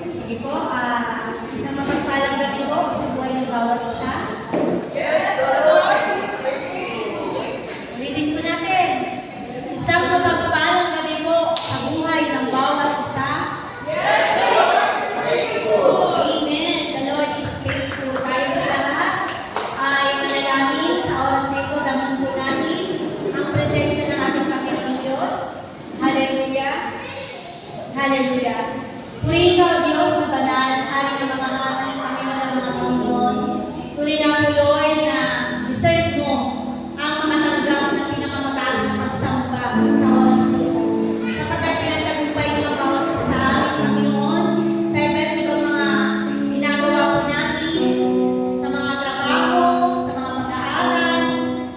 Sige po, isang mapagpalang gabi po sa buhay ng bawat isa. Yes, the Lord is Ulitin po natin. Isang mapagpalang gabi po sa buhay ng bawat isa. Yes, the Lord is faithful. Amen. The Lord is faithful. Tayo po lahat ay manalangin sa oras na ito. Damang po natin ang presensya ng ating Panginoong Diyos. Hallelujah. Hallelujah. Purihin ka o Diyos na banal, Hari ng mga hari, Panginoon ng mga Panginoon. Purihin ka po, Lord, na deserve mo ang makatanggap ng pinakamataas na pagsamba sa oras na ito. Sapagkat pinagtagumpay mo ang bawat isa sa amin, Panginoon, sa iba't ibang mga ginagawa po natin, sa mga trabaho, sa mga pag-aaral,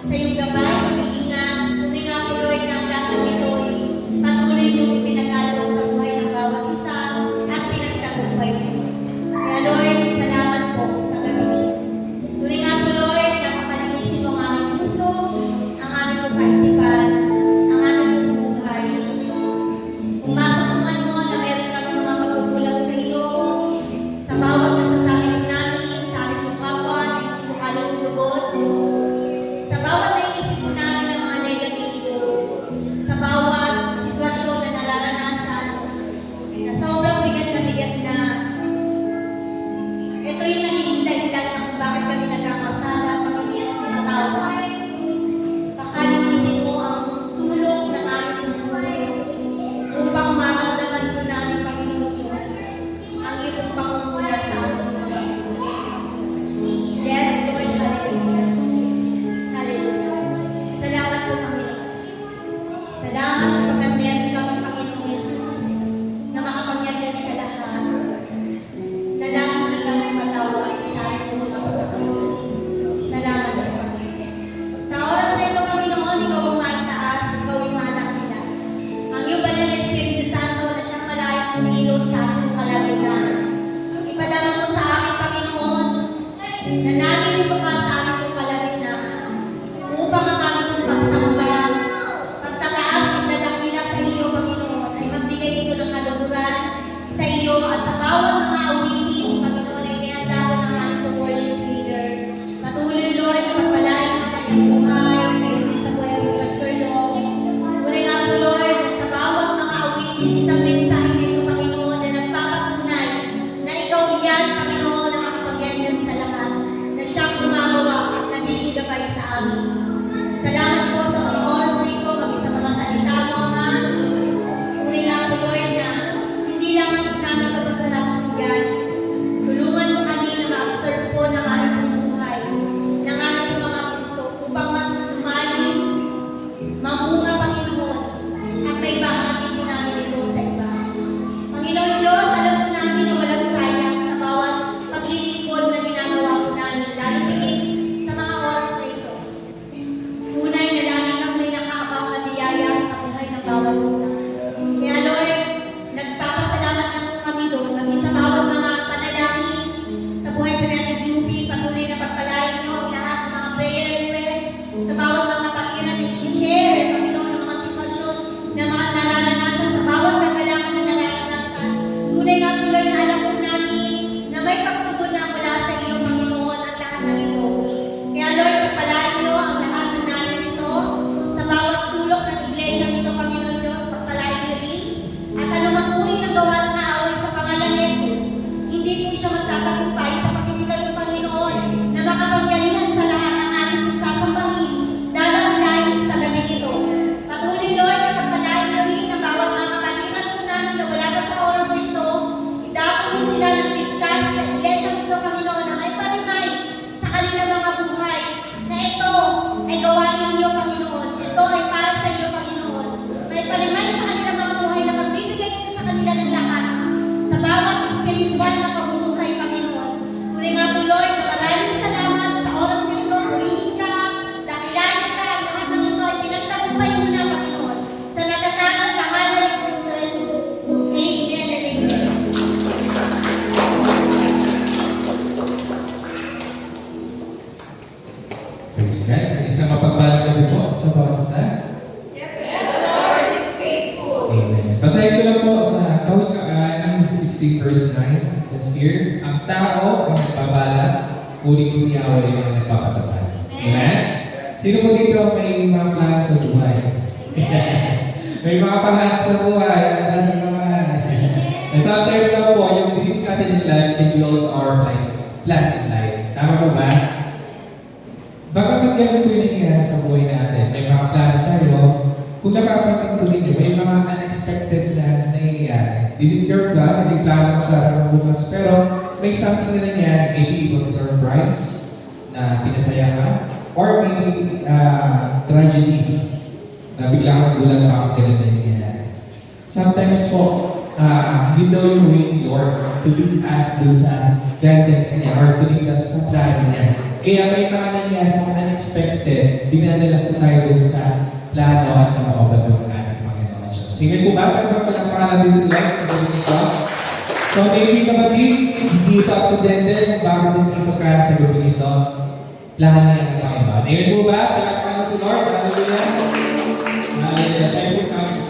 sa iyong gabay, pag-iingat. Purihin ka po, Lord, na ang lahat ng ito'y patuloy mong ipinagkaloob sa buhay ng bawat isa at pinagtagumpay mo. Kaya Lord, salamat po sa gabi. Tuloy nga po Lord, na makalinisin mo ang aming puso, ang aming pong kaisipan, ang aming pong buhay. Pumasok mo man mo na meron kami mga pagkukulang sa iyo, sa bawat nasasabi po namin, sa aming pong kapwa na hindi mo kalulugod, sa bawat naisip po namin ng mga negatibo, sa bawat sitwasyon na nararanasan, na sobrang bigat na ito yung nagiging dahilan kung bakit kami nagkakasala, Panginoon, matawa. Pakalinisin mo ang sulok ng aming puso upang maramdaman po namin, Panginoon Diyos, ang iyong pangunguna sa aming mga buhay. Yes, Lord, hallelujah. Hallelujah. Salamat po, Panginoon. Salamat sapagkat meron kami, Panginoong Jesus, na makapangyarihan sa lahat, na laging handang magpatawad sa aming mga pagkakasala. Salamat po, Panginoon. Sa oras na ito, Panginoon, ikaw ang maitaas, ikaw ang madakilan. Ang iyong banal na Espiritu Santo na siyang malayang kumilos sa aming kalagitnaan. Ipadama mo sa amin, Panginoon, na naririto ka sa aming kalagitnaan upang ang aming pong pagsamba, pagtataas, pagdadakila sa iyo, Panginoon, ay magbigay ito ng kaluguran sa iyo at sa bawat mga awitin, Panginoon, ay inihanda mo ng aming pong worship leader. Patuloy, Lord, na pagpalain mo ang kanyang buhay, ngayon din sa buhay ng Pastor Long. Tunay nga po, Lord, na sa bawat mga awitin, isang mensahe nito, Panginoon, na nagpapatunay na ikaw yan, Panginoon, na makapangyarihan sa lahat, na siyang gumagawa at nagiging gabay sa amin. Salamat po sa mga oras na ito, maging sa mga salita mo, Ama. Tunay nga po, Lord, na hindi lang po namin ito basta napakinggan. Tulungan mo kami na ma-absorb po ng aming pong buhay, ng aming pong mga puso, upang mas lumalim, mamunga, Panginoon, at may bahagi po namin ito sa iba. Panginoon Diyos, alam po namin na walang sayang sa bawat paglilingkod na ginagawa po namin, lalo tingin sa mga oras na ito. Tunay na lagi kang may nakaabang na biyaya sa buhay ng bawat isa. Kaya Lord, nagpapasalamat na po kami doon, maging sa bawat mga panalangin, sa buhay pa natin, Juby, patuloy na pagpalain niyo ang lahat ng mga prayer requests, sa bawat mga kapatiran na i-share, Panginoon, ng mga sitwasyon na mga nararanasan, sa bawat kagalakan na nararanasan. Tunay nga po, Lord, na alam po namin na may pagtugon na mula sa iyo, Panginoon, ang lahat ng ito. Kaya Lord, pagpalain niyo ang lahat ng naririto, sa bawat sulok ng iglesia nito, Panginoon Diyos, pagpalain niyo rin. At anumang uri ng gawa ng kaaway sa pangalan ni Jesus, hindi po siya magtatagumpay sapagkat ikaw yung Panginoon na makapangyarihan sa lahat ng aming pong sasambahin, dadakilain sa gabi ito. Patuloy, Lord, na pagpalain niyo rin ang bawat mga kapatiran po namin na wala pa sa oras na ito. Idako niyo sila ng ligtas sa iglesia nito, Panginoon, na may parimay sa kanilang mga buhay, na ito ay gawain niyo, Panginoon. Ito ay para sa iyo, Panginoon. May parimay sa kanilang mga buhay na magbibigay ito sa kanila ng lakas sa bawat espiritual na pamumuhay, Panginoon. Tunay nga po, Lord, na maraming salamat sa oras na ito. Purihin ka, dakilain ka, ang lahat ng ito ay pinagtagumpay mo na, Panginoon, sa natatangang pangalan ni Kristo Jesus. Amen and amen. Praise God. Isang mapagpalang gabi po sa bawat isa. Yes, the Lord is faithful. Amen. Basahin ko lang po sa Kawit 16 verse 9, it says here, ang tao ang nagpapala, ngunit si Yahweh ang nagpapatupad. Amen? Sino po dito may mga plano sa buhay? May mga pangarap sa buhay, ang nasa naman. And sometimes lang po, yung dreams natin in life can be also our plan in life. Tama po ba? Baka magganong po yung nangyayari sa buhay natin. May mga plano tayo. Kung napapansin ko ninyo, may mga unexpected na nangyayari. This is your plan, hindi plano mo sa araw ng bukas. Pero may something na nangyayari. Maybe it was a surprise na pinasaya ka. Or maybe tragedy na bigla kang nagulat pa kung ganun na nangyayari. Sometimes po, you know your way, Lord, to lead us doon sa guidance niya or to lead us sa plano niya. Kaya may mga nangyayari pong unexpected, dinadala po tayo doon sa plano at kapaoban ng ating Panginoon Diyos. Sige po ba? Pagpapalakpakan natin sila sa galing ito. So, maybe kapatid, hindi ito aksidente, bago din dito ka sa gabi ito. Plano niya ng Panginoon. Amen po ba? Palakpakan mo si Lord. Hallelujah. Hallelujah. Thank you, Panginoon.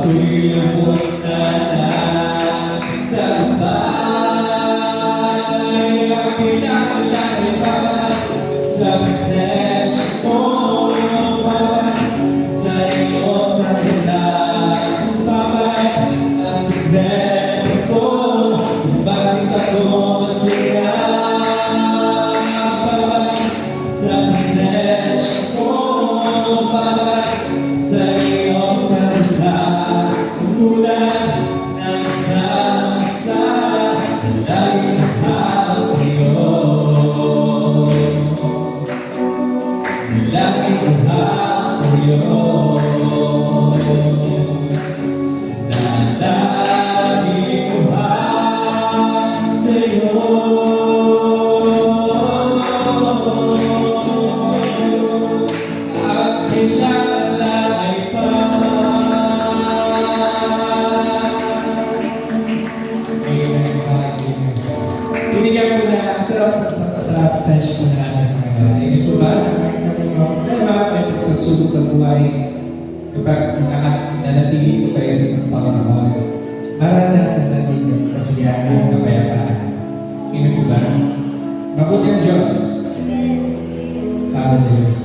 Ako'y lubos na nagtagumpay. Ang kinakalangin pa sa pasensya mo, sa iyong salita. Ang sikreto ko, bakit ako masaya? Sa pasensya mo, sa iyong salita. Tulad ng isang isa, laging nakahawak sa'yo. Laging nakahawak sa'yo. Na laging nakahawak sa'yo. Ang kailangan ay binigyan ko na ang sarap session ko na natin mga gano'n. Ito ba, kahit na may mga problema, may pagsubok sa buhay, kapag nanatili ko kayo sa mga Panginoon, maranasan natin yung kasiyahan, kapayapaan. Ito ba? Mabuti ang Diyos. Hallelujah.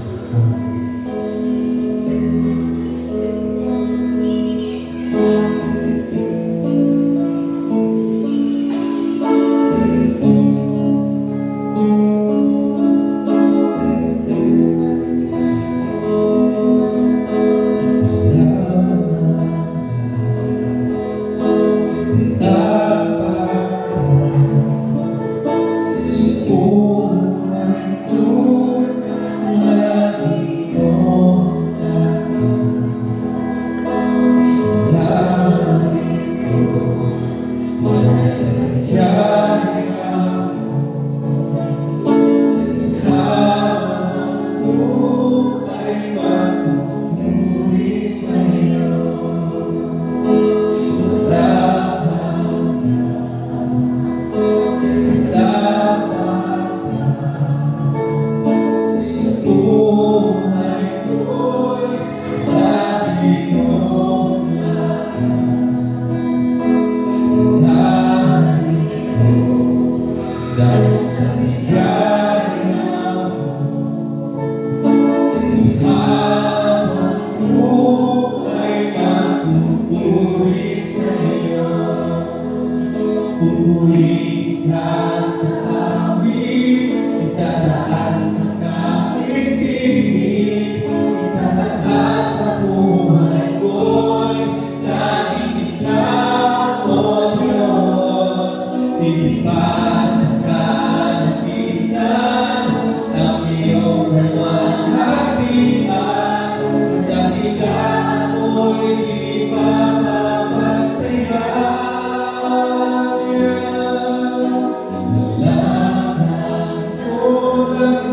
Dahil sa ligaya mo, habang buhay magpupuri sa'yo. Pupuri ka sa amin, itataas ang aming tinig, itataas sa buhay ko'y laging ikaw, O Diyos. Ilipas ang kalapitan ng iyong kalwalhatian, kadakilaan mo'y di mapapatayan. Nalaman ko lang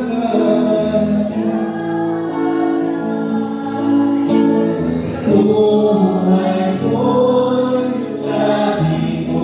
sa buhay ko'y lagi mo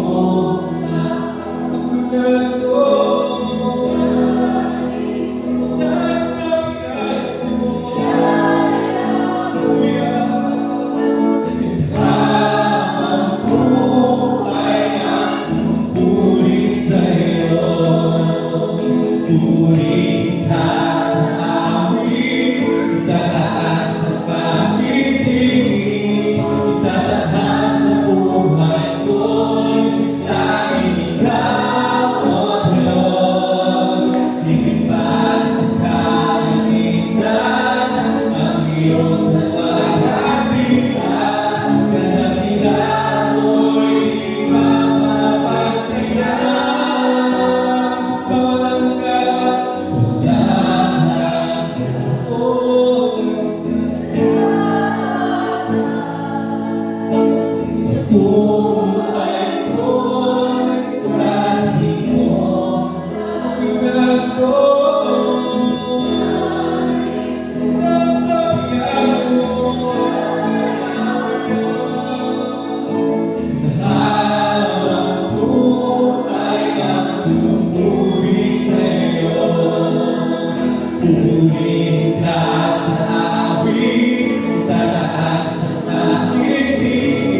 pupuri ka sa amin, itataas ang pagtitingin, itataas sa buhay ko'y laging ikaw, O Diyos. Ilipas ang kalamitan, ang iyong kalwalhatian, kadakilaan mo'y di mapapagtiyan. Buhay ko'y lagi mo ginagawa. Nasa biyag mo, habang buhay magpupuri sa'yo. Pupuri ka sa amin, itataas ang aking tingin.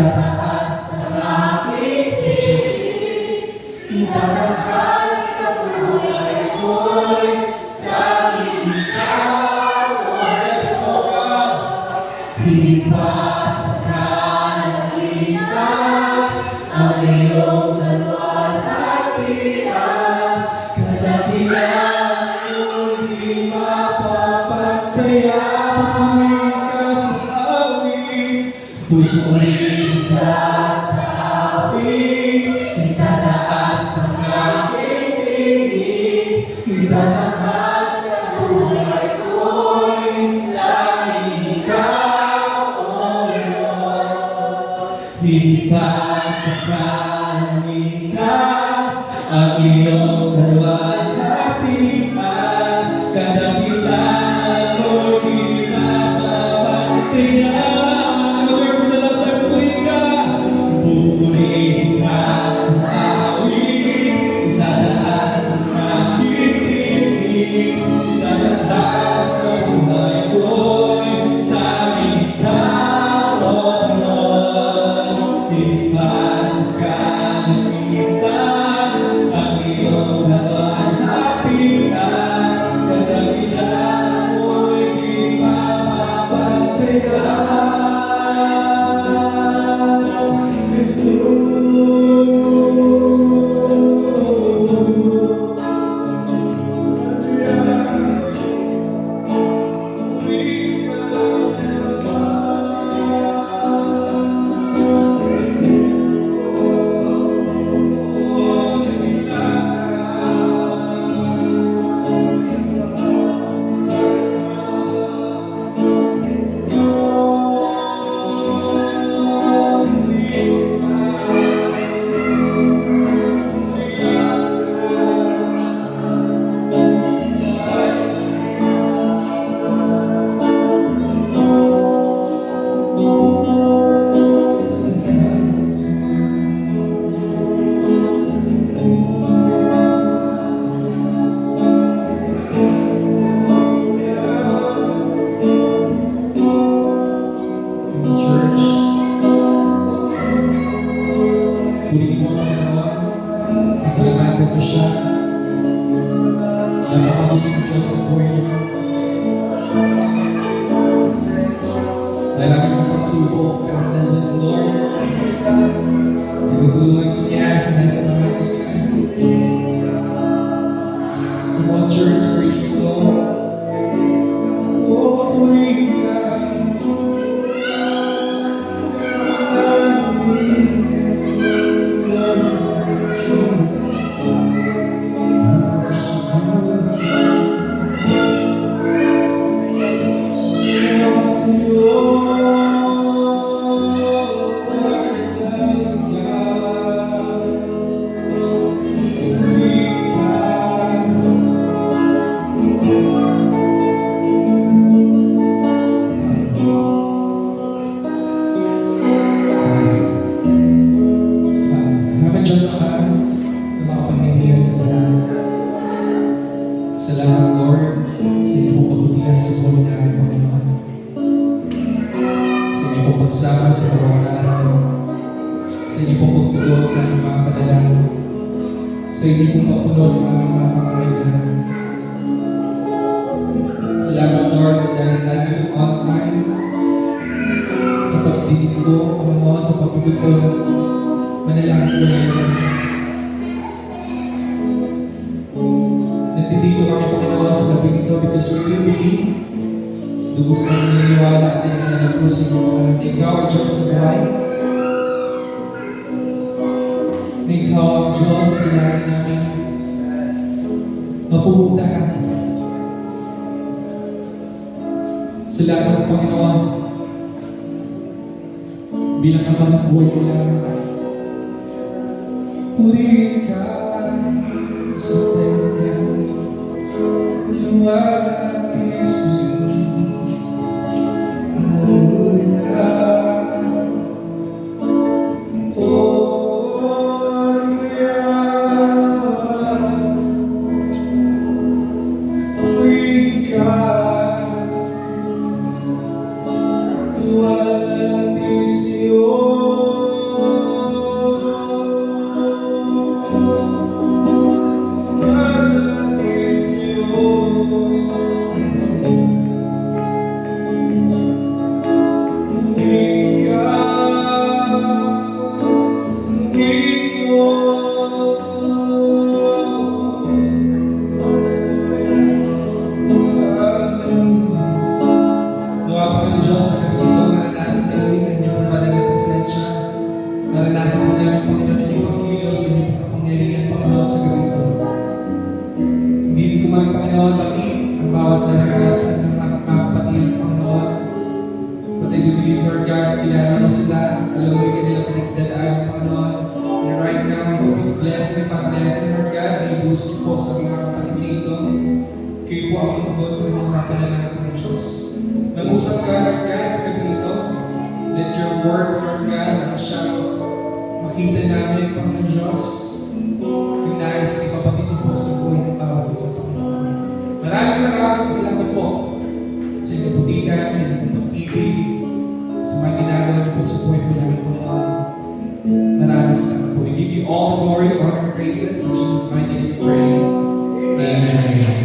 Itataas ang aking piling, itatanghal sa buhay ko'y tanging ikaw, O Diyos. Higit pa sa kalangitan, ang iyong kalwalhatian, kadakilaan mo'y di mapapagdaya. Pupurihin ka sa awit, pupurihin ka sa awit, itataas ang aking piling, itatanghal sa buhay ko'y tanging ikaw, O Diyos. Higit pa sa kalangitan, ang iyong kalwalhatian, kadakilaan mo'y di mapapagdaya. Church, madalas ay pupurihin ka. Pupurihin ka sa awit, itataas ang aking piling, itatanghal sa buhay ko'y tanging ikaw, O Diyos. Higit pa sa kalangitan, ang iyong kalwalhatian, kadakilaan mo'y di mapapagdaya. Church, purihin mo ang Panginoon, pasalamatan mo siya. Napakabuting Diyos sa buhay niyo. Marami mong pagsubok, pero nandiyan si Lord. Nagugulungan ko niya sa nasa mga niya. Come on, church, praise the Lord. Oh, purihin ka. Salamat, Lord, sa iyong pong kabutihan sa buhay namin, Panginoon. Sa iyong pong pagsama sa bawat araw. Sa iyong pong pagtugon sa aming mga panalangin. Sa iyong pong pagpuno ng aming mga pangangailangan. Salamat, Lord, dahil lagi kang on time sa pagdidig ko, Panginoon, sa pagdidig ko ng manalangin ko ngayon. Nandito kami, Panginoon, sa gabi ito because we really believe, lubos kami naniniwala at nagpusin mo, Panginoon, na ikaw ay Diyos na buhay, na ikaw ang Diyos na lagi namin mapupuntahan. Salamat, Panginoon, bilang naman ang buhay ko lang. Purihin ka sa tenga, luwalhati sa'yo. Hallelujah. Oh, yeah. Purihin ka, luwalhati sa'yo. kapangyarihan, Panginoon, sa gabi ito. Hindi ko man, Panginoon, pati ang bawat naranasan ng mga kapatid, Panginoon. But I do believe, Lord God, kilala mo sila, alam mo yung kanilang pinagdadaan, Panginoon. And right now, I speak blessing and blessing, Lord God, ay boost po sa mga kapatid nito. Kayo po ang tumugon sa mga panalangin ng Diyos. Nag-usap ka, Lord God, sa gabi ito. Let your words, Lord God, ang siya makita namin, Panginoon Diyos, yung nais ng kapatid mo sa buhay ng bawat isa, Panginoon. Maraming salamat po sa inyong kabutihan, sa inyong pag-ibig, sa mga ginagawa niyo po sa buhay po namin, Panginoon. Maraming salamat po. We give you all the glory, honor, and praises. In Jesus' mighty name we pray. Amen. Amen.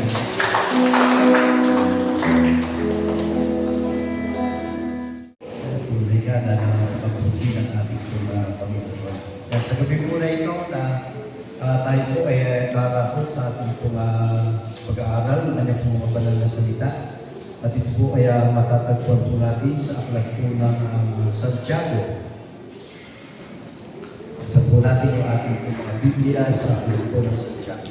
Tunay ka na nakapagputi ng ating Panginoon. Kaya sa gabi po na ito na tayo po ay karakot sa ating pag-aaral ng kanyang po mga banal na salita. At ito po ay matatagpuan po natin sa aklat po ng Santiago. Sa po natin yung ating po mga Biblia sa aklat po ng Santiago.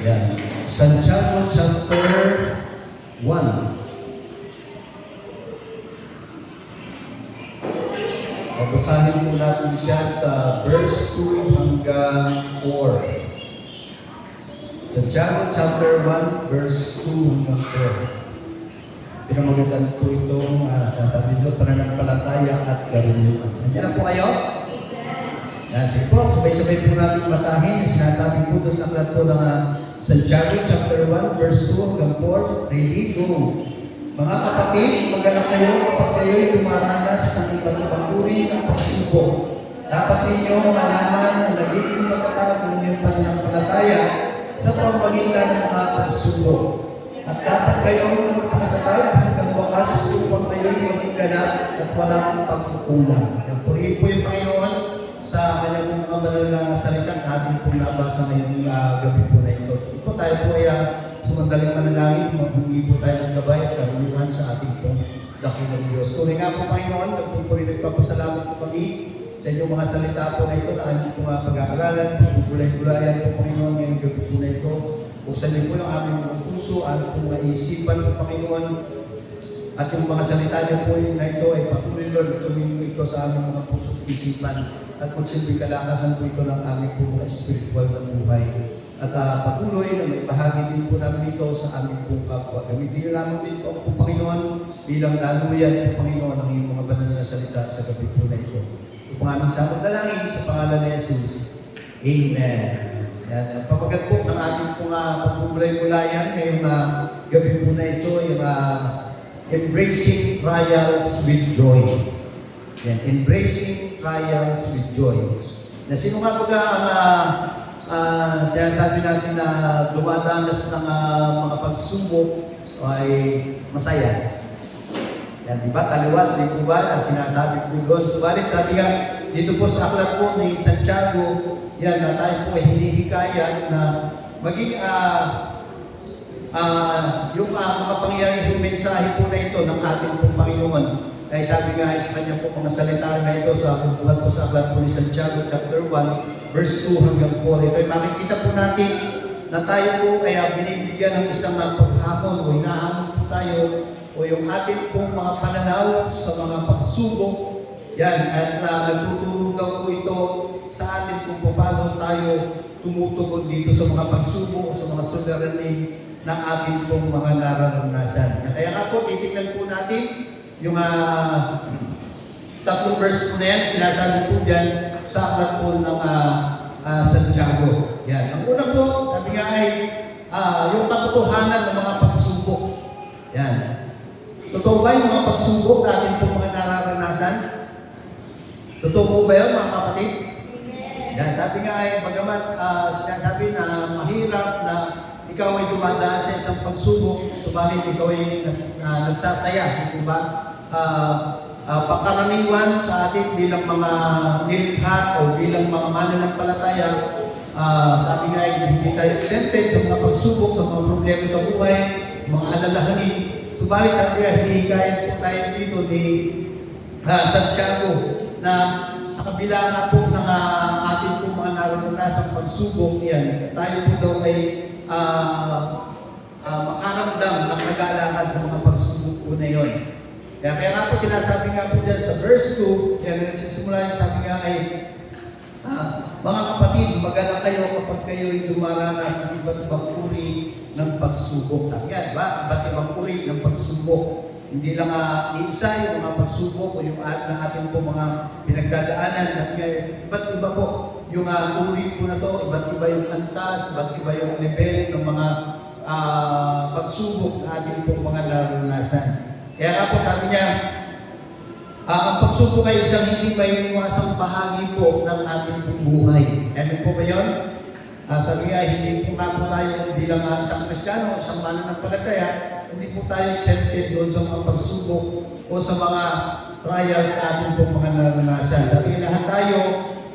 Yan. Santiago chapter 1. Babasahin po natin siya sa verse 2 hanggang 4. Santiago chapter 1 verse 2 hanggang 4. Pinamagatan po itong sasabi doon, pananampalataya at karunungan. Nandiyan na po kayo? Yan, sige po, sabay-sabay po natin basahin. Sinasabi po doon sa aklat po ng Santiago chapter 1 verse 2 hanggang 4. Ready, go! Mga kapatid, mag-alala kayo kapag kayo'y dumaranas ng iba't ibang uri ng pagsubok. Dapat ninyong malaman na nagiging matatag ang inyong pananampalataya sa pamamagitan ng mga pagsubok. At dapat kayong magpakatatag hanggang wakas upang kayo'y maging ganap at walang pagkukulang. Yan, purihin po yung Panginoon sa kanyang mga banal na salita na ating pong nabasa ngayong gabi po na ito. Ito tayo po ay sumandaling manalangin, magbungi po tayo ng gabay at karunungan sa ating pong dakilang Diyos. Tuloy nga po Panginoon, nagpupuri nagpapasalamat po kami sa inyong mga salita po na ito na aming pong pag-aaralan, pagpupulay-pulayan po Panginoon ngayong gabi po na ito. Buksan niyo po yung aming mga puso, aming pong maisipan po Panginoon. At yung mga salita niyo po na ito ay patuloy Lord, tumingin ito sa aming mga puso at isipan. At magsilbing kalakasan po ito ng aming po mga spiritual na buhay. At patuloy na may bahagi din po namin ito sa aming pong kapwa. Gamitin niyo namin din po ang Panginoon bilang laluyan po Panginoon ng iyong mga banal na salita sa gabi po na ito. Ito po aming samot dalangin sa pangalan ni Jesus. Amen. Yan. Papagat po ng ating pong pagpupulay-mulayan ngayong gabi po na ito, yung embracing trials with joy. Yan. Embracing trials with joy. Na sino nga po ang sinasabi natin na dumadanas ng mga pagsubok ay masaya. Yan, di ba? Taliwas, di po ba? Sinasabi po doon. Subalit, sabi nga, dito po sa aklat po ni Santiago, yan, na tayo po ay hinihikayat na maging yung mga pangyayari mensahe po na ito ng ating pong Panginoon. Ay sabi nga sa kanya po mga salita na ito sa buhat po sa aklat po ni Santiago chapter 1 verse 2 hanggang 4. Ito ay makikita po natin na tayo po ay binibigyan ng isang paghamon o hinahamon po tayo o yung ating pong mga pananaw sa mga pagsubok. Yan, at nagtutulong daw po ito sa atin kung paano tayo tumutugon dito sa mga pagsubok o sa mga suliranin ng ating pong mga nararanasan. Kaya nga po, titignan po natin yung tatlong verse po na yan, sinasabi po dyan sa aklat po ng Santiago. Yan. Ang una po, sabi nga ay yung katotohanan ng mga pagsubok. Yan. Totoo ba yung mga pagsubok natin po mga nararanasan? Totoo po ba yun mga kapatid? Yan. Sabi nga ay bagamat sinasabi na mahirap na ikaw ay dumadaan sa isang pagsubok, subalit ikaw ay nagsasaya, di ba? pangkaraniwan sa atin bilang mga nilikha o bilang mga mananampalataya. Sabi nga, hindi tayo exempted sa mga pagsubok, sa mga problema sa buhay, mga alalahanin. Subalit, sabi nga, hinihikayat po tayo dito ni Santiago na sa kabila nga po ng ating po mga naranasang pagsubok yan, tayo po daw ay makaramdam ng kagalangan sa mga pagsubok po na yun. Kaya nga po sinasabi nga po dyan sa verse 2, yan nagsisimula yung sabi nga ay, mga kapatid, magana kayo kapag kayo'y dumaranas ng iba't ibang uri ng pagsubok. Sabi nga, diba? Iba't ibang uri ng pagsubok. Hindi lang iisa yung mga pagsubok o yung na ating po mga pinagdadaanan. Sabi nga, iba't iba po yung uri po na to, iba't iba yung antas, iba't iba yung level ng mga pagsubok na ating po mga naranasan. Kaya nga po sabi niya, ang pagsubok ay isang hindi may iwasang bahagi po ng ating buhay. Amen po ba yun? Sabi nga, hindi po nga po tayo bilang isang Kristiyano, isang mananampalataya, hindi po tayo accepted doon sa mga pagsubok o sa mga trials na ating po mga naranasan. Sabi nga, lahat tayo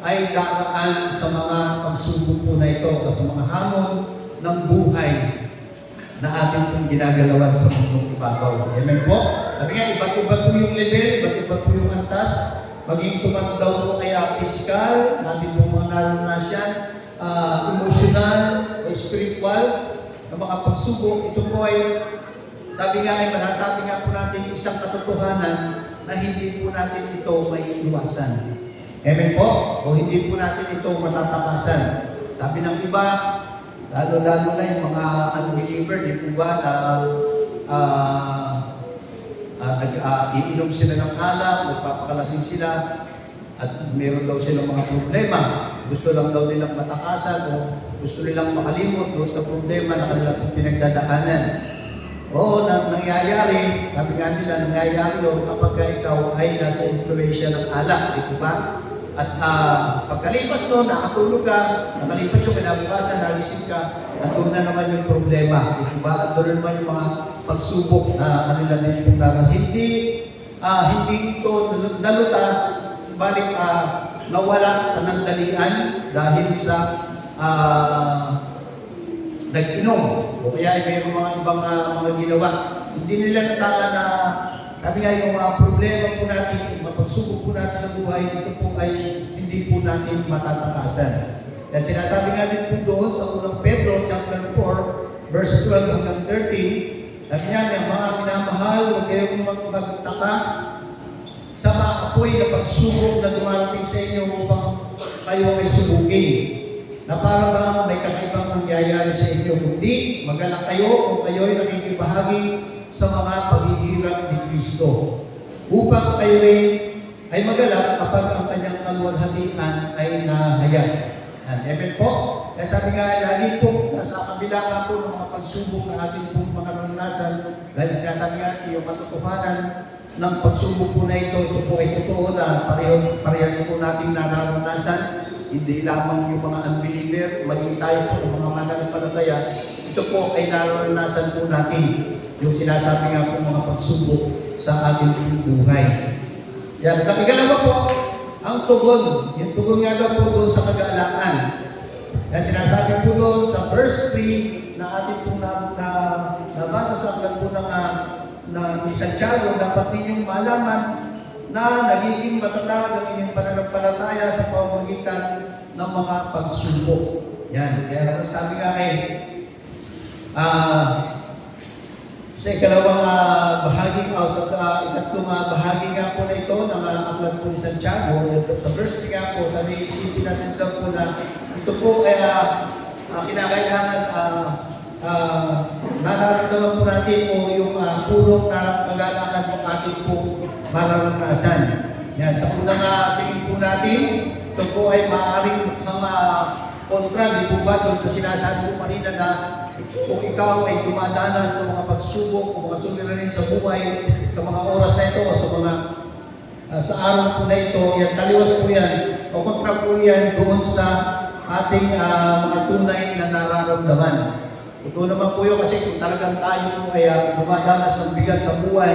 ay daraan sa mga pagsubok po na ito o sa mga hamon ng buhay na ating pong ginagalawan sa mundong ibabaw. Amen po? Sabi nga, iba't iba po yung level, iba't iba po yung antas, maging tumandaw po kaya physical, natin po mga naranasan, emotional, o spiritual, na mga pagsubok. Ito po ay, sabi nga ay masasabi nga po natin isang katotohanan na hindi po natin ito maiiwasan. Amen po? O hindi po natin ito matatakasan. Sabi ng iba, lalo-lalo na yung mga unbeliever, di po ba, na iinom sila ng alak, magpapakalasing sila, at meron daw silang mga problema. Gusto lang daw nilang matakasan o gusto nilang makalimot doon sa problema na kanilang pinagdadaanan. Oo, nangyayari, sabi nga nila, nangyayari yun kapag ikaw ay nasa influensya ng alak, di po ba? At pagkalipas nun, nakatulog ka, nakalipas yung kinabukasan, nagising ka, nandun na naman yung problema. Di ba? Nandun na naman yung mga pagsubok na kanila din pong naras. Hindi ito nalutas, balik nawala panandalian dahil sa nag-inom. O kaya mayroong mga ibang mga ginawa. Hindi nila nataan na sabi nga yung mga problema po natin, yung pagsubok po natin sa buhay, ito po ay hindi po natin matatakasan. At sinasabi nga din po doon sa unang Pedro, chapter 4, verse 12 hanggang 13, sabi niya, may mga minamahal, huwag kayong magtaka sa mga apoy na pagsubok na dumarating sa inyo upang kayo ay subukin. Na parang bang may kakaibang nangyayari sa inyo, kundi magalak kayo kung kayo ay nakikibahagi sa mga paghihirap ni Kristo. Upang kayo rin ay magalak kapag ang kanyang kaluwalhatian ay nahayag. Amen po? Kaya sabi nga, lagi po, nasa kabila nga po ng mga pagsubok na ating pong mga naranasan, dahil sinasabi nga, yung katotohanan ng pagsubok po na ito po ay totoo na parehas po nating naranasan. Hindi lamang yung mga unbeliever, maging tayo po ng mga mananampalataya, ito po ay naranasan po natin yung sinasabi nga po mga pagsubok sa ating buhay. Yan. Ikalawa po, ang tugon. Yung tugon nga daw po doon sa kagalaan. Yan sinasabi po doon sa verse 3 na ating pong nabasa sa aklat po ng ni Santiago, dapat ninyong malaman na nagiging matatag ang inyong pananampalataya sa pamamagitan ng mga pagsubok. Yan. Kaya sabi nga sa ikalawang bahagi o sa ikatlong bahagi nga po na ito ng aklat po ni Santiago, sa verse 3 nga po, sabi isipin natin daw po na ito po ay kinakailangan nararamdaman po natin o yung purong na kagalakan ng ating po mararanasan. Yan, sa unang tingin po natin, ito po ay maaaring kontra, di po ba, doon sa sinasabi po kanina na kung ikaw ay dumadanas ng mga pagsubok o mga suliranin sa buhay, sa mga oras na ito o sa mga sa araw po na ito, yan, taliwas po yan o kontra po yan doon sa ating mga tunay na nararamdaman. Totoo naman po yun kasi kung talagang tayo po ay dumadanas ng bigat sa buhay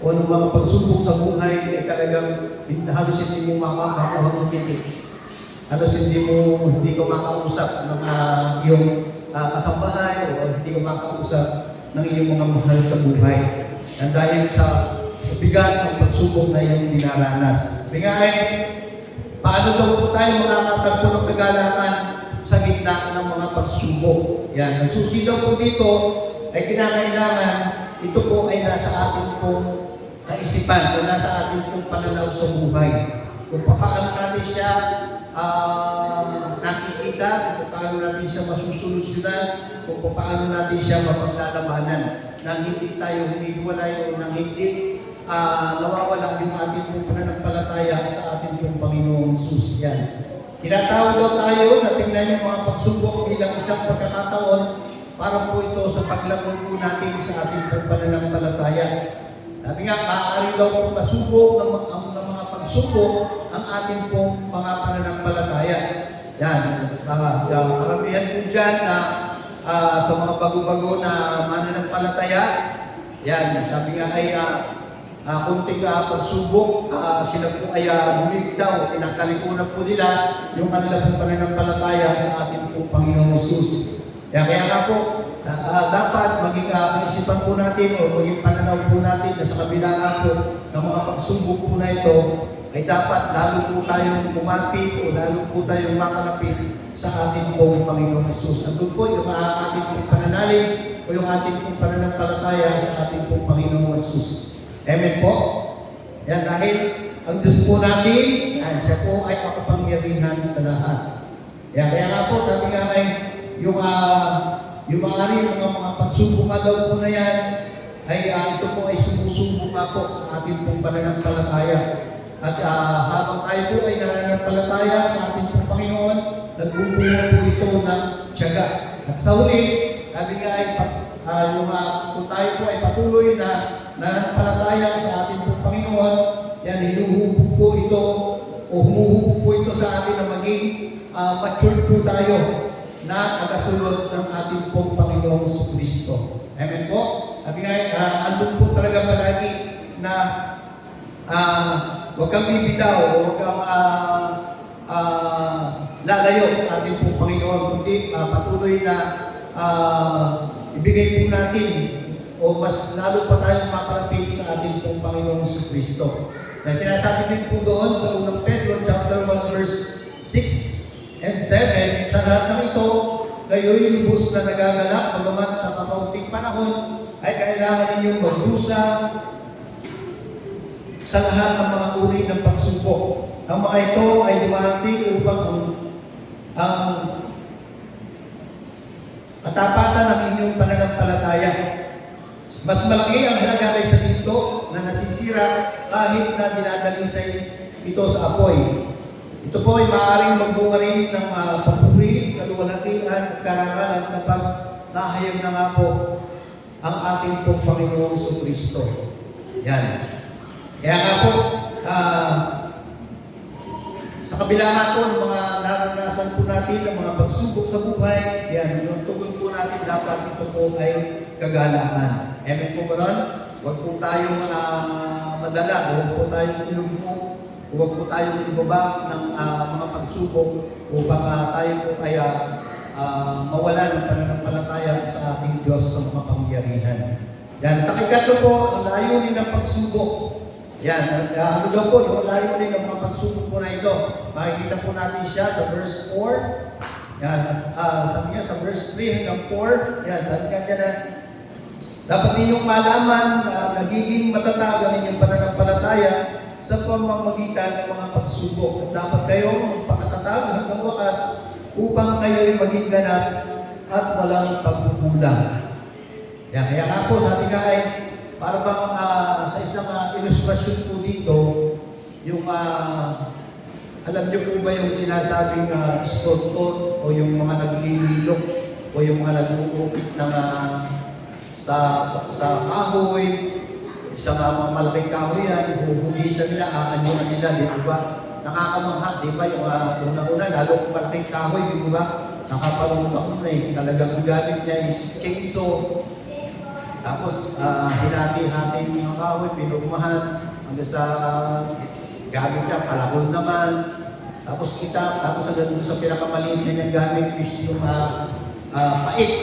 o o ng mga pagsubok sa buhay ay talagang halos hindi mo makakuha ng pitik. Halos hindi ko makausap ng iyong kasambahay o hindi ko makausap ng iyong mga mahal sa buhay. At dahil sa bigat ng pagsubok na iyong dinaranas. Bigay, paano daw po tayo makakatagpo ng kagalakan sa gitna ng mga pagsubok? Yan. Ang susi daw po dito ay kinakailangan, ito po ay nasa ating pong kaisipan o nasa ating pong pananaw sa buhay. Kung paano natin siya nakikita, kung paano natin siya masusolusyonan, kung paano natin siya mapaglalabanan nang hindi tayo humihiwalay o nang hindi nawawala yung ating pong pananampalataya sa ating pong Panginoong Jesus. Yan. Tinatawag daw tayo na tingnan yung mga pagsubok bilang isang pagkakataon para po ito sa paglagon po natin sa ating pong pananampalataya. Sabi nga, maaari daw po masubok ng mga pagsubok ang ating pong mga pananampalataya. Yan. Karamihan po dyan na sa mga bago-bago na mananampalataya, yan, sabi nga ay kunting pagsubok, sila po ay bumigdaw, tinakalikunan po nila yung kanila pong pananampalataya sa ating pong Panginoong Jesus. Kaya nga po, dapat maging kaisipan po natin o maging pananaw po natin na sa kabila nga po ng mga pagsubok po na ito, ay dapat lalo po tayong kumapit o lalo po tayong makalapit sa ating pong Panginoong Jesus. Nandun po yung ating pong pananalig o yung ating pong pananampalataya sa ating pong Panginoong Jesus. Amen po? Yan, dahil ang Diyos po natin, siya po ay makapangyarihan sa lahat. Yan, kaya nga po, sabi nga ay, yung maaari, mga pagsubok nga daw po na yan, ay ito po ay sumusubok nga po sa ating pong pananampalataya. At habang tayo po ay nananampalataya sa ating pong Panginoon, nagbubunga po ito ng tiyaga. At sa huli, sabi nga ay, kung tayo po ay patuloy na nananampalataya sa ating pong Panginoon, yan, hinuhubog po ito o humuhubog po ito sa atin na maging mature po tayo na tagasunod ng ating pong Panginoong Kristo. Amen po? Sabi nga, andun po talaga palagi na huwag kang bibitaw, huwag kang lalayo sa ating pong Panginoon, kundi patuloy na ibigay po natin o mas lalo pa tayong mapalapit sa ating pong Panginoong Kristo. Dahil sinasabi din po doon sa unang Pedro chapter 1 verse 6 and 7, sa lahat ng ito, kayo'y lubos na nagagalak, bagamat sa kakaunting panahon ay kailangan ninyong magdusa sa lahat ng mga uri ng pagsubok. Ang mga ito ay dumarating upang ang katapatan ng inyong pananampalataya. Mas malaki ang halaga kaysa dito na nasisira kahit na dinadalisay ito sa apoy. Ito po ay maaaring magbunga rin ng papuri, kaluwalhatian at karangalan kapag nahayag na nga po ang ating pong Panginoong Kristo. Yan. Kaya nga po, sa kabila nga po ng mga naranasan po natin, ng mga pagsubok sa buhay, yan, yung tugon po natin dapat ito po ay kagalakan. Amen po ba ron? Huwag po tayong madala, huwag po tayong ilugmok, huwag po tayong ibaba ng mga pagsubok upang tayo po kaya mawala ng pananampalataya sa ating Diyos sa mga pangyarihan. Yan, takikatlo po ang layunin ng pagsubok. Yan, ano daw po, yung layunin ng mga pagsubok po na ito. Makikita po natin siya sa verse 4. Yan, at sabi niya sa verse 3 hanggang 4. Yan, sabi niya dyan na, dapat ninyong malaman na nagiging matatag ang inyong pananampalataya sa pamamagitan ng mga pagsubok. At dapat kayong magpakatatag hanggang wakas upang kayo'y maging ganap at walang pagkukulang. Yan, kaya nga po, sabi nga ay, para bang sa isang ilustrasyon po dito, yung alam niyo po ba yung sinasabing istorton o yung mga naglililok o yung mga nag-uukit ng sa kahoy, isang malaking kahoy yan, huhugisan nila, aanyoan nila, di ba? Nakakamangha, di ba? Yung una-una, lalo kung malaking kahoy, di ba? Nakaparunod ako na talagang gamit niya is chainsaw. Tapos hinati-hati yung mga kahoy, pinugmahan hanggang sa gamit niya, palakol naman. Tapos hanggang doon sa pinakamaliit na niyang gamit is yung pait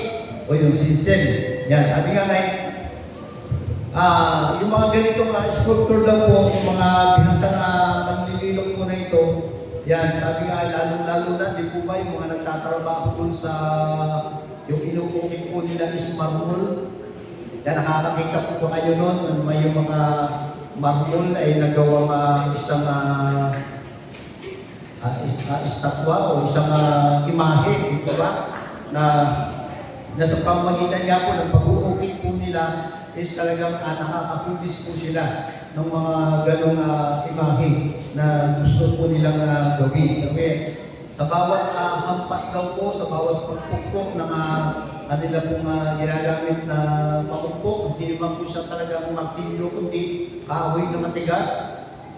o yung sinsen. Yan, sabi nga ay, yung mga ganitong sculpture daw po, yung mga bihasang panlililok po na ito, yan, sabi nga, lalo na, di po ba yung mga nagtatrabaho dun sa, yung inuukit po nila is marble. Yan, nakakakita po ba kayo nun, may yung mga marble ay nagawang isang estatwa o isang imahe, di ba? Na nasa pamamagitan nga po ng pag-uukit po nila is talagang nakakakubis po sila ng mga ganong imahe na gusto po nilang gawin. Sabi, sa bawat hampas daw po, sa bawat pagpukpok ng kanila pong ginagamit na pagpukpok, hindi naman po siya talagang martilyo, kundi kahoy na matigas.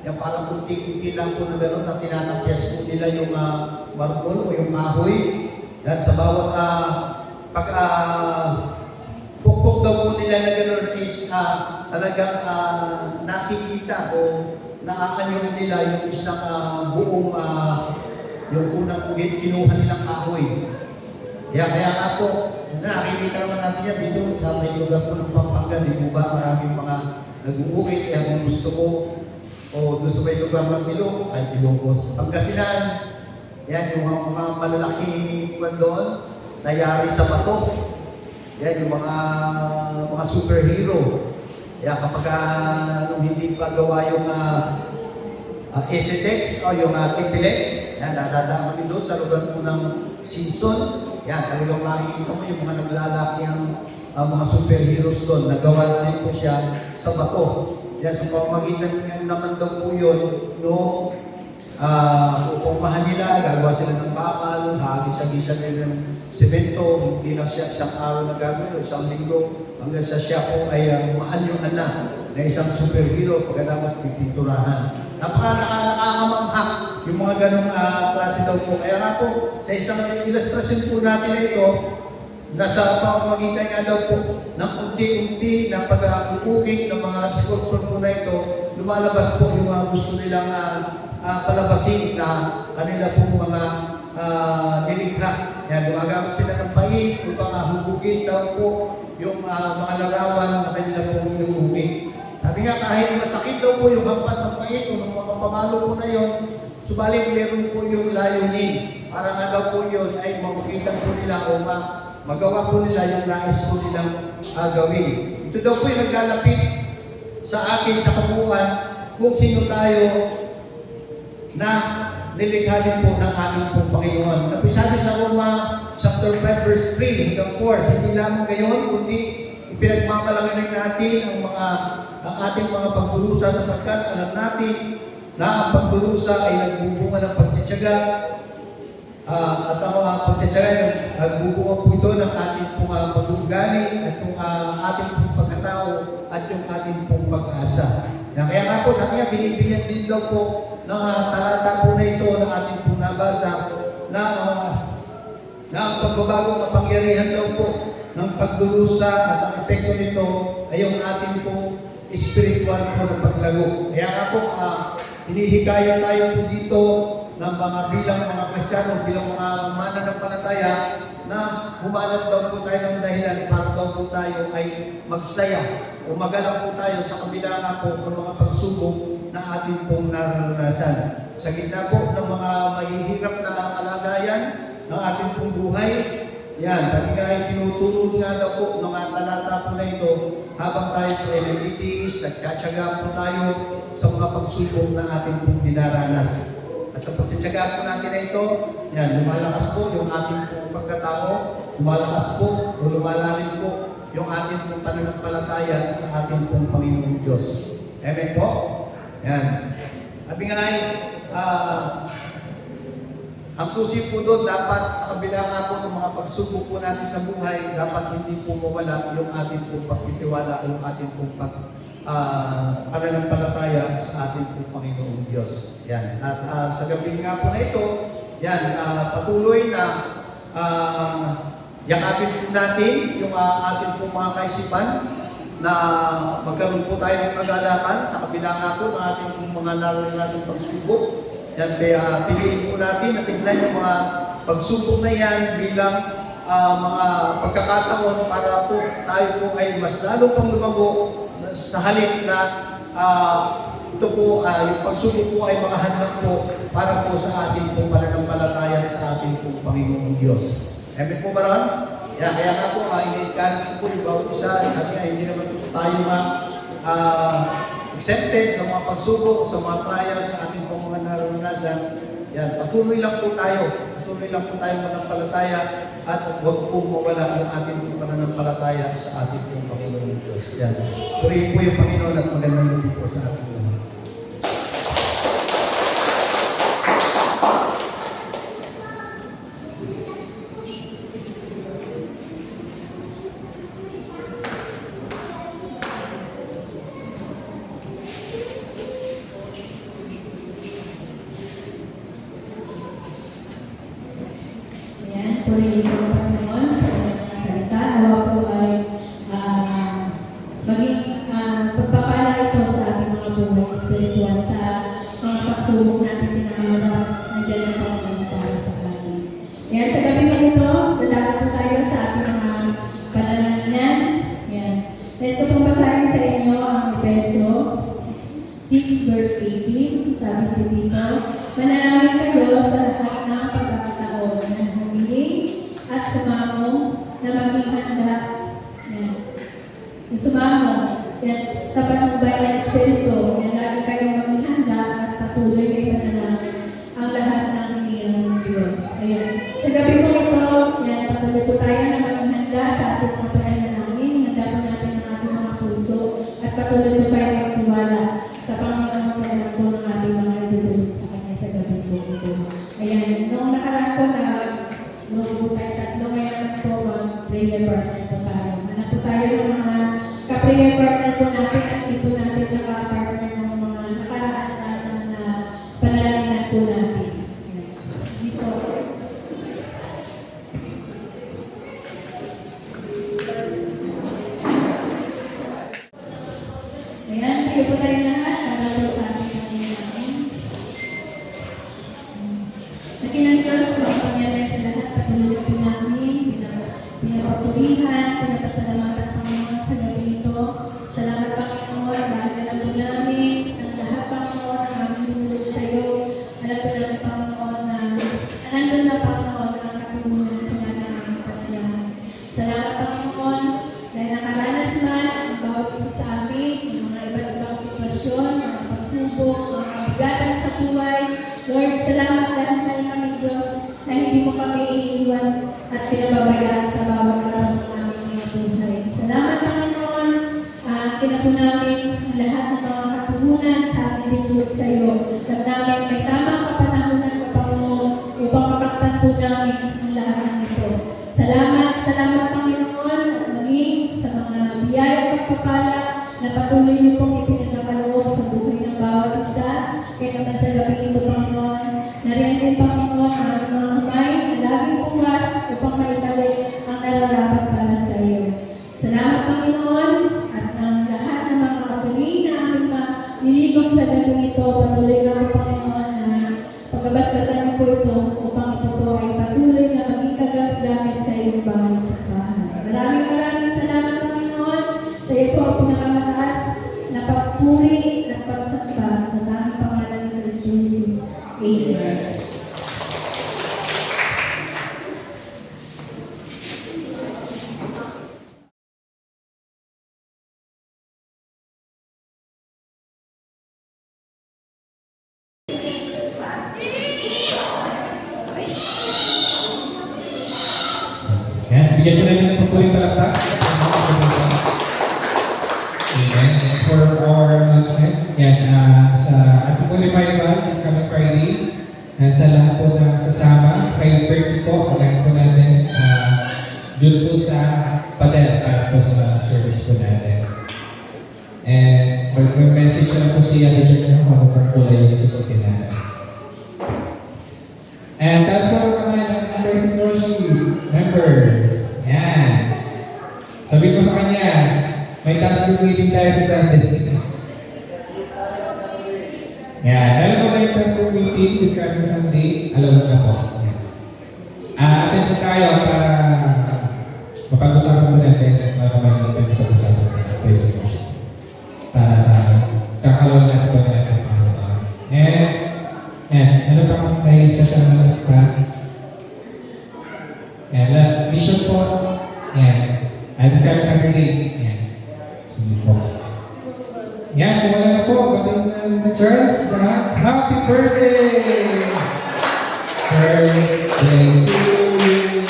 Yan parang kunti-kunti lang po na gano'n na tinatapyas po nila yung marble o yung kahoy. Yan sa bawat pukpok daw po nila na gano'n is talagang nakikita o naaanyuhan nila yung isang buong yung unang kinuha nilang kahoy. Kaya nga po, nakikita naman natin yan dito sa may lugar po ng Pampanga, di po ba maraming mga nag-uukit, kaya kung gusto ko o doon sa may lugar ng Ilocos. Pangasinan, yan yung mga malalaking kwan doon, nayari sa bato. Yan yung mga superhero. Kaya kapag nung hindi pa gawa yung STX o yung TPLX, yan, nadadaan kami doon sa lugar po ng season. Yan, talagang makikita mo yung mga naglalaki ang mga superheroes doon. Nagawa din po siya sa bato. Yan, sa pamamagitan naman daw po yun, no, upungmahan nila, gagawa sila ng bakal, hagis-hagisan nila ng semento, hindi lang siya isang araw na gagawin o isang linggo, hanggang sa siya po ay maanyuhan na isang superhero pagkatapos pipinturahan. Nakakamangha yung mga ganong klase daw po. Kaya nga po, sa isang ilustrasyon po natin na ito, nasa pamamagitan nga daw po ng unti-unti na pag-uukit ng mga sculpture po na ito, lumalabas po yung mga gusto nilang palabasin na kanila pong mga nilikha. Yan, gumagamit sila ng pahit upang hubugin daw po yung mga larawan na kanila pong inuukit. Sabi nga, kahit masakit daw po yung hampas ng pahit o ng mga pamalo po na yun, subalit meron po yung layunin. Para nga daw po yun ay makukitan po nila o magawa po nila yung nais po nilang gawin. Ito daw po yung naglalapit sa atin sa kabuuan kung sino tayo na nilikha din po ng ating pong Panginoon. Napisabi sa Roma chapter 5 verse 3 hanggang 4, hindi lamang gayon, kundi ipinagmamalaki natin ang ating mga pagdurusa sapagkat alam natin na ang pagdurusa ay nagbubunga ng pagtitiyaga at ang mga pagtitiyaga nagbubunga po ito ng ating pong pag-uugali at yung ating pong pagkatao at yung ating pong pag-asa. Kaya nga po, sa kanya, binibigyan din daw po ng talata po na ito na ating pong nabasa na ang pagbabagong kapangyarihan daw po ng pagdurusa at ang epekto nito ay yung ating pong spiritual po ng paglago. Kaya nga po, hinihikaya tayo po dito ng mga bilang mga Kristiyano, bilang mga mananampalataya na humanap daw po tayo ng dahilan para daw po tayo ay magsaya o magalak po tayo sa kabila nga po ng mga pagsubok na ating pong naranasan. Sa gitna po ng mga mahihirap na kalagayan ng ating pong buhay, yan, sabi nga ay tinutulog nga daw po ng talata po na ito habang tayo po ay nagtitiis, nagkatsaga po tayo sa mga pagsubok na ating pong dinaranas. At sa pagtitiyaga po natin na ito, yan, lumalakas po yung ating pong pagkatao, lumalakas po o lumalalim po yung ating pong pananampalataya sa ating pong Panginoong Diyos. Amen po? Yan. Sabi nga ay, ang susi po doon, dapat sa kabila nga po ng mga pagsubok po natin sa buhay, dapat hindi po mawala yung ating pong pagtitiwala, yung ating pong pananampalataya sa ating pong Panginoong Diyos. Yan. At sa gabi nga po na ito, yan, patuloy na yakapin po natin yung ating pong mga kaisipan na magkaroon po tayo ng kagalakan sa kabila nga po ng ating mga naranasang pagsubok. Yan, kaya piliin po natin at tignan yung mga pagsubok na yan bilang mga pagkakataon para po tayo po ay mas lalo pang lumago sa halip na ito po, yung pagsubok po ay mga hadlang po para po sa ating pong pananampalataya sa ating pong Panginoong Diyos. Amen po ba naman? Kaya nga po, i-encourage ko po yung bawat isa, hindi naman po tayo accepted sa mga pagsubok, sa mga trials, sa ating pong mga naranasan. Yan, patuloy lang po tayo manampalataya at huwag po mawala ang ating pong pananampalataya sa ating pong Panginoong Diyos. Yan. Purihin po yung Panginoon at magandang gabi po sa ating lahat. Ayan, purihin po ang Panginoon sa kanyang mga salita. Nawa po ay maging pagpapala ito sa ating mga buhay spiritual, sa mga pagsubok natin tinaharap. Nandiyan ang Panginoon para sa atin. Ayan, sa gabi mo ito, dadakot po tayo sa ating mga panalangin. Ayan. Next ko pong basahin sa inyo ang Efeso 6 verse 18. Sabi po dito, manalangin kayo sa lahat ng pagkakataon na humiling at sumamo na maging handa. Yan. Sumamo yan, sa patnubay ng Espiritu. Yan, lagi kayong maging handa at patuloy kay panalangin ang lahat ng hinilang ng Diyos. Ayan. Sa gabi po ito, yan, patuloy po tayo na maging handa sa ating mga panalangin. Handa po natin ang ating mga puso at patuloy po tayo magtiwala sa Panginoon sa lahat po ng ating mga itutulog sa Kanya sa gabi po ito. Ayan, noong nakaraan po na group po tayo tatlo, ngayon po prayer partner po tayo. Hanap po tayo ng mga ka-prayer partner po natin at hindi po natin naka-partner ng mga nakaraan na panalaginan po natin. Dito. Ayan, tayo po tayo lahat para po sa ating panalangin. Nakilang Diyos, makapangyarihan sa lahat, patuloy po namin, pinapatulihan, pinapasalamatan Panginoon sa gabi nito. Salamat Panginoon, dahil alam po namin ang lahat Panginoon ang aming binulog sa iyo. Alam po namin Panginoon na nandun na Panginoon ang katulungan sa lahat ng aming panalangin. Salamat Panginoon, dahil nakaranas man ang bawat isa sa amin, ng mga iba't ibang sitwasyon, mga pagsubok, mga kabigatan sa buhay. Lord, salamat dahil may kami Diyos na hindi mo kami iniiwan at pinababayaan sa bawat araw ng aming mga buhay. Salamat Panginoon, kinapo namin ang lahat ng mga katuhunan sa aming dinulog sa iyo. At namin may tamang kapanahunan o Panginoon upang makaktan po namin ang lahat ng ito. Salamat Panginoon at maging sa mga biyaya at pagpapala na patuloy niyo pong ipinagkakaloob sa buhay ng bawat isa. Kaya naman sa gabi ito, Panginoon, nariyan din, Panginoon, ang aming mga kamay na laging bukas upang maibalik ang nararapat para sa iyo. Salamat, Panginoon, at ng lahat ng mga offering na aming niligong sa gabi ito, patuloy nga po, Panginoon, na pagkabasbasan niyo po ito upang ito po ay patuloy na maging kagamit sa iyong bahay sa bahay. Maraming salamat, Panginoon, sa iyo po ang pinakamataas na pagpuri at pagsamba sa daming pangalan ni Kristo Jesus. Amen. Yan, bigyan po natin ng pagpuling palakpak. Amen. And for our announcement, yan, sa ating po revival this coming Friday, sa lahat po na sasama, 5:30 po, again po natin, doon po sa Padel, para po sa service po natin. And mag-message na po siya, Richard, na kung ano po kulay yung susukin natin. And taas po ang kamay ng praise and worship members. Yan. Sabi ko sa kanya, May task group meeting tayo sa Sunday. Yan. Meron po tayong task group meeting this coming Sunday. Alam mo na po. Yan. Attend po tayo para mapag-usapan po natin at makamagin natin pag-usapan sa praise and worship. Para sa kakalawang natin po natin. And ano pa kung may special announcement pa? Yan. Mission po. Yan. This coming Saturday. Yan. Sige po. Yan. Kung wala na po, batiin na natin sa Charles na happy birthday! Birthday to you.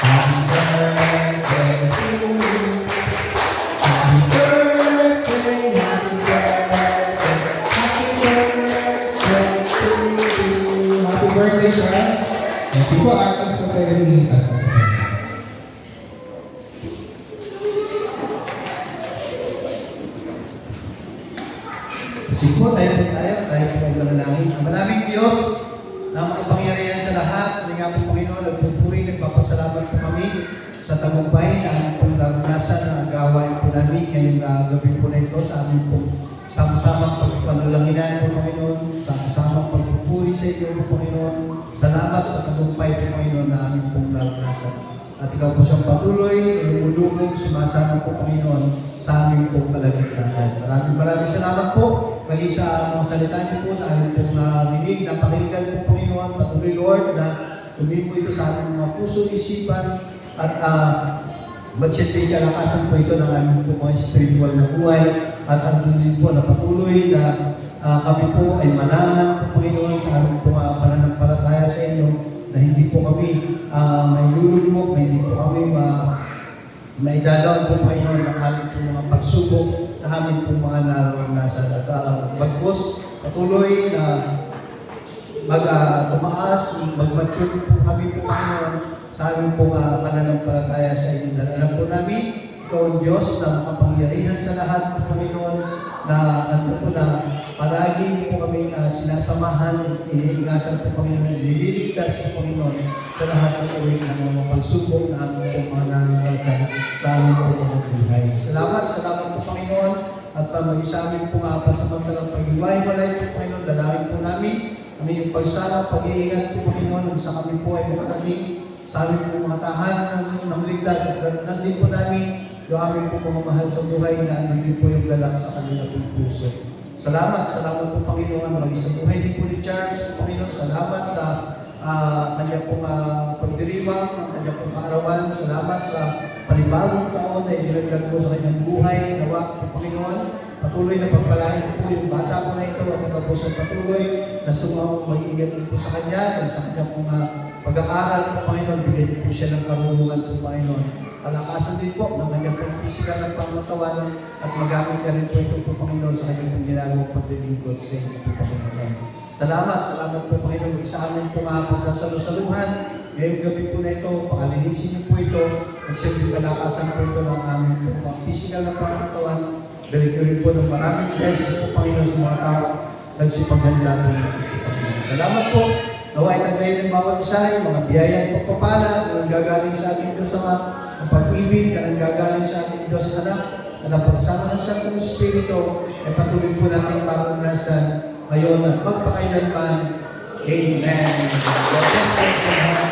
Happy birthday to you. Happy birthday, happy birthday, happy birthday to you. Happy birthday, Charles. Yan. Sige po, artist po tayo rin. Sige po, tayo po ay manalangin. Ang maraming Diyos na makapangyarihan sa lahat, kami nga po Panginoon, nagpupuri, nagpapasalamat po kami sa tagumpay na aming pong naranasan na gawain po namin ngayong gabi po na ito sa aming pong sama-samang pagpanulanginan po Panginoon, sa kasamang pagpupuri sa iyo po Panginoon. Salamat sa tagumpay po Panginoon na aming pong naranasan. At ikaw po siyang patuloy, lumulubog, sumasama po Panginoon sa aming pong kalagitnaan. Maraming salamat po. Maging sa mga salita niyo po na aming pong narinig, na pakinggan po Panginoon, patuloy Lord, na tumipo ito sa aming mga puso, isipan, at magsilbing kalakasan po ito ng aming pong mga spiritual na buhay. At ang din po na patuloy na kami po ay manangan po Panginoon sa aming pong pananampalataya sa inyo, na hindi po kami may lulugmok, hindi po kami may dadaw po Panginoon ng aming po mga pagsubok na aming po mga naranasan. At bagkos, patuloy na tumaas, mag-mature po kami po Panginoon sa aming po pananampalataya sa inyo. Dahil alam po namin, ikaw ang Diyos na makapangyarihan sa lahat po Panginoon, na ano po na palagi po kami sinasamahan, iniingatan po Panginoon, nililigtas po Panginoon sa lahat ng uwi ng mga pagsubok na aming po mga naranasan sa aming po mga buhay. Salamat po Panginoon, at mag-isa amin po nga pasamantalang pag-iwalay po Panginoon, dalangin po namin kami yung pagsala, pag-iingat po Panginoon, sa kami po ay makarating sa aming po mga tahanan ng ligtas, at nandin po namin yung aming po pamamahal sa buhay na nandun po yung galak sa kanila pong puso. Salamat po Panginoon, mag-isa buhay din po ni Charles po Panginoon. Salamat sa kanya pong pagdiriwang, ang kanya pong kaarawan. Salamat sa panibagong taon na inilagdag po sa kanyang buhay. Nawa po Panginoon, patuloy na pagpalain po yung bata po na ito, at ikaw po sa patuloy na sumawang mag-iingat din po sa kanya, at sa kanya pong pag-aaral po Panginoon, bigyan po siya ng karunungan po Panginoon. Palakasan din po ng kanyang physical na pangatawan, at magamit ka rin po ito po Panginoon sa kanyang pong ginagawang paglilingkod sa inyo po Panginoon. Salamat po Panginoon sa amin po pagsasalusaluhan. Ngayong gabi po na ito, pakalinisin niyo po ito, at siyempre palakasan po ito ng aming po physical na pangatawan. Balik rin po ng maraming blessings po Panginoon sa mga tao nagsipaganda po ng Panginoon. Salamat po. Naway taglayin ng bawat isa, mga biyaya at pagpapala na nanggagaling sa ating Diyos Ama, ang pag-ibig na nanggagaling sa ating Diyos Anak, at ang pagsama ng Santong Espiritu ay patuloy po natin maranasan ngayon at magpakailanman. Amen. God bless you.